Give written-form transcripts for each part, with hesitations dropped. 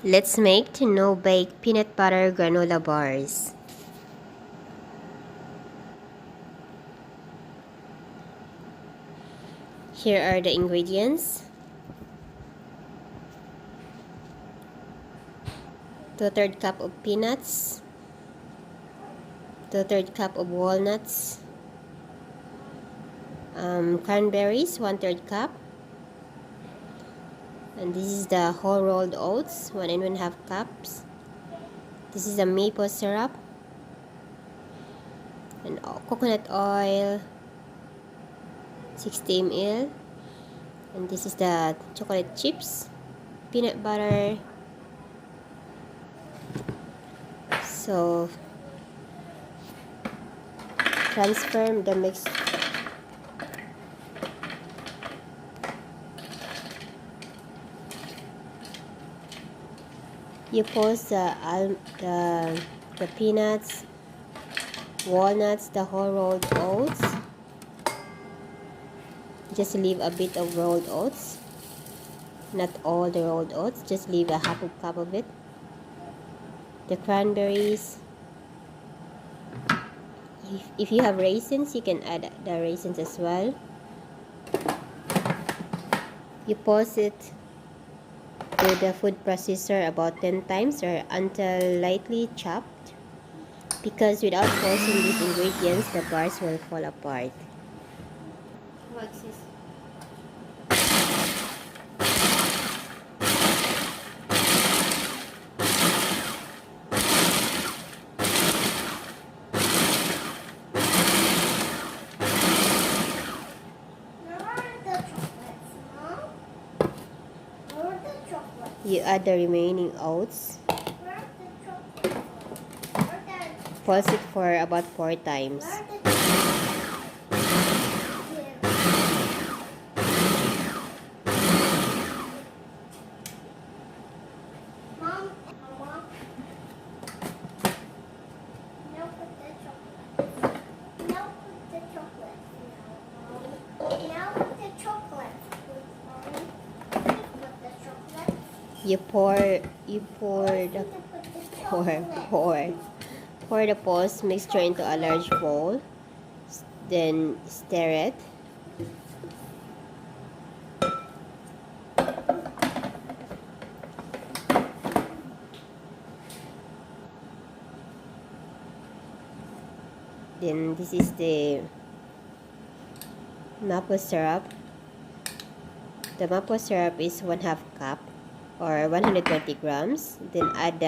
Let's make no-bake peanut butter granola bars. Here are the ingredients. 2/3 cup of peanuts, 2/3 cup of walnuts, cranberries, 1/3 cup, and this is the whole rolled oats, 1 1/2 cups. This is the maple syrup, and coconut oil, 60 ml, and this is the chocolate chips, peanut butter. So transfer the mix. You pulse the peanuts, walnuts, the whole rolled oats. Just leave a bit of rolled oats, not all the rolled oats, just leave a half a cup of it. The cranberries, if you have raisins, you can add the raisins as well. You pulse it to the food processor about 10 times or until lightly chopped, because without pulsing these ingredients, the bars will fall apart. What's this? You add the remaining oats. Pulse it for about 4 times. You pour the pulse mixture into a large bowl, then stir it. Then this is the maple syrup. The maple syrup is 1/2 cup or 120 grams. Then add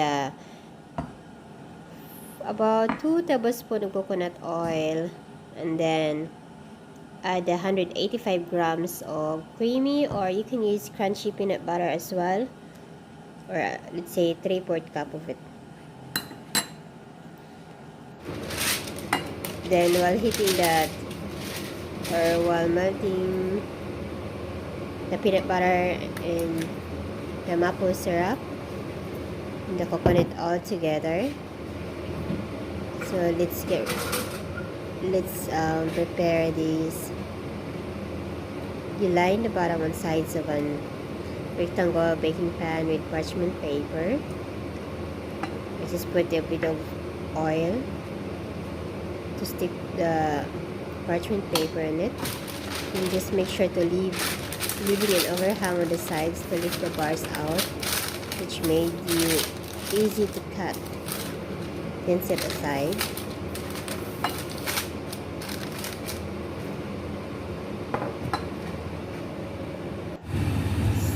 about 2 tablespoons of coconut oil, and then add 185 grams of creamy, or you can use crunchy peanut butter as well, or let's say 3/4 cup of it. Then while heating that, or while melting the peanut butter and the maple syrup and the coconut all together, so let's prepare these. You line the bottom and sides of an rectangle baking pan with parchment paper. I just put a bit of oil to stick the parchment paper in it. And just make sure to leaving an overhang on the sides to lift the bars out, which made you easy to cut. Then set aside.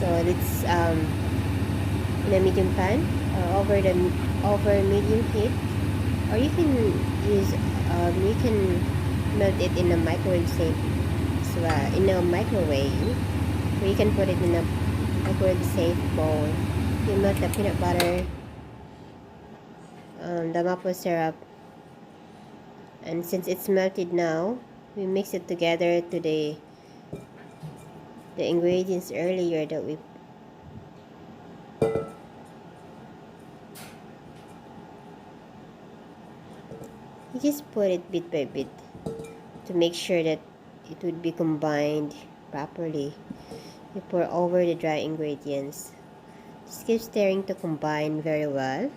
So let's in a medium pan or over medium heat, or you can use you can melt it in a microwave safe as well, in a microwave, or you can put it in a microwave safe bowl. You melt the peanut butter, the maple syrup, and since it's melted now, we mix it together to the ingredients earlier that we you just put it bit by bit to make sure that it would be combined properly. You pour over the dry ingredients. Just keep stirring to combine very well.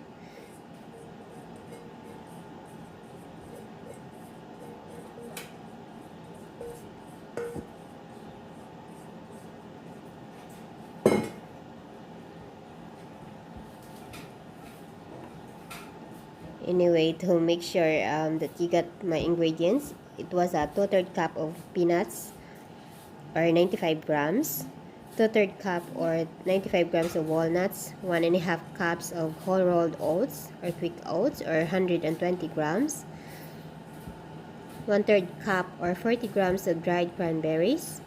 Anyway, to make sure that you got my ingredients, it was a 2/3 cup of peanuts or 95 grams, 2/3 cup or 95 grams of walnuts, 1.5 cups of whole rolled oats or quick oats or 120 grams, 1/3 cup or 40 grams of dried cranberries.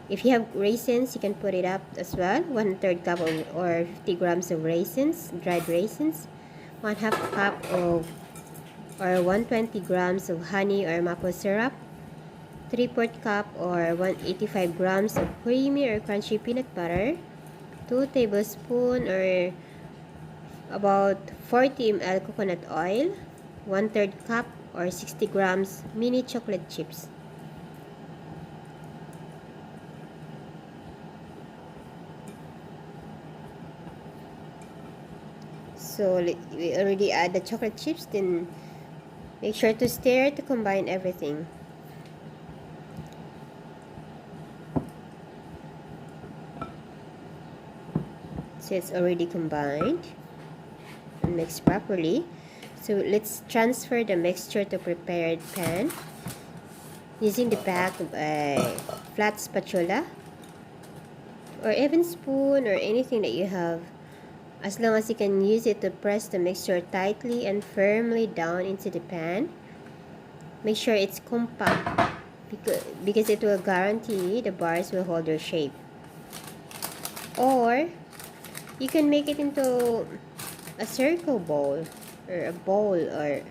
If you have raisins, you can put it up as well. 1/3 cup or 50 grams of raisins, dried raisins. 1/2 cup of or 120 grams of honey or maple syrup. 3/4 cup or 185 grams of creamy or crunchy peanut butter. 2 tablespoons or about 40 ml coconut oil. 1/3 cup or 60 grams mini chocolate chips. So we already add the chocolate chips, then make sure to stir to combine everything. So it's already combined and mixed properly. So let's transfer the mixture to prepared pan using the back of a flat spatula or even spoon or anything that you have, as long as you can use it to press the mixture tightly and firmly down into the pan. Make sure it's compact because it will guarantee the bars will hold their shape. Or you can make it into a circle bowl or a bowl, or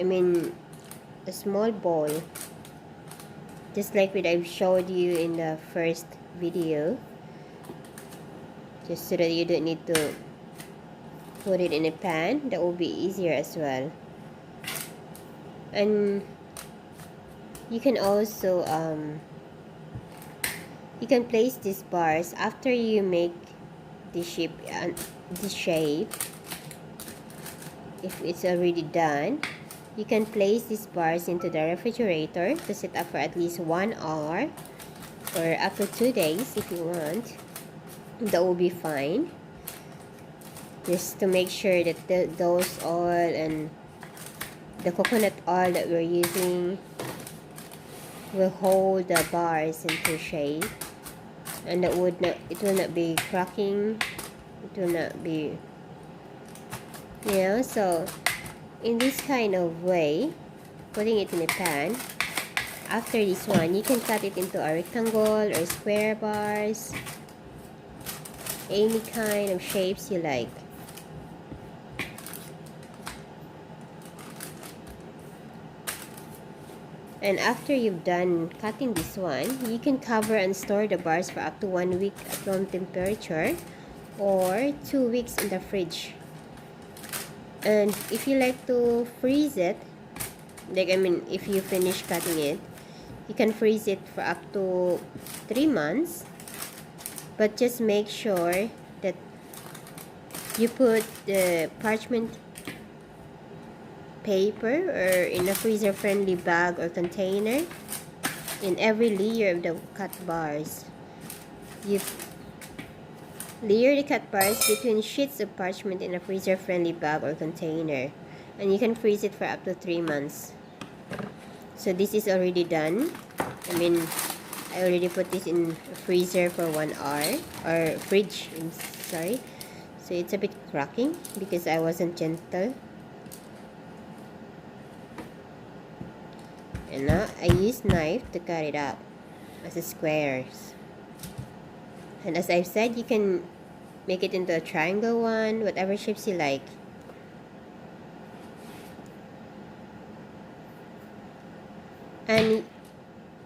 a small bowl, just like what I've showed you in the first video, just so that you don't need to put it in a pan. That will be easier as well. And you can also you can place these bars after you make the shape. If it's already done, you can place these bars into the refrigerator to set up for at least 1 hour or up to 2 days if you want. That will be fine, just to make sure that those oil and the coconut oil that we're using will hold the bars into shape, and it will not be cracking, it will not be, so in this kind of way, putting it in a pan. After this one, you can cut it into a rectangle or square bars, any kind of shapes you like. And after you've done cutting this one, you can cover and store the bars for up to 1 week at room temperature or 2 weeks in the fridge. And if you like to freeze it, if you finish cutting it, you can freeze it for up to 3 months. But just make sure that you put the parchment paper or in a freezer-friendly bag or container in every layer of the cut bars. You layer the cut bars between sheets of parchment in a freezer-friendly bag or container, and you can freeze it for up to 3 months. So this is already done. I already put this in freezer for 1 hour, or fridge, sorry. So it's a bit cracking because I wasn't gentle. And now I use knife to cut it up as squares. And as I've said, you can make it into a triangle one, whatever shapes you like. And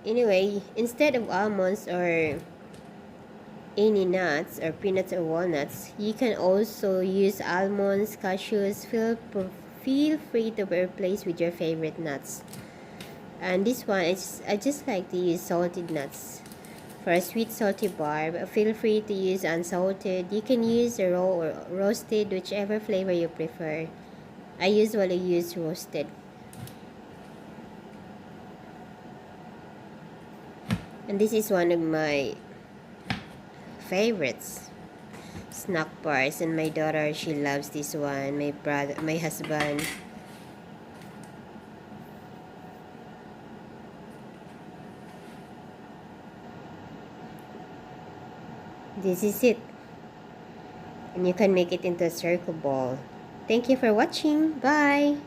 anyway, instead of almonds or any nuts or peanuts or walnuts, you can also use almonds, cashews. Feel free to replace with your favorite nuts. And this one, I just like to use salted nuts For a sweet salty bar, feel free to use unsalted. You can use raw or roasted, whichever flavor you prefer. I usually use roasted. And this is one of my favorites snack bars, and my daughter, she loves this one. My husband. This is it. And you can make it into a circle ball. Thank you for watching. Bye.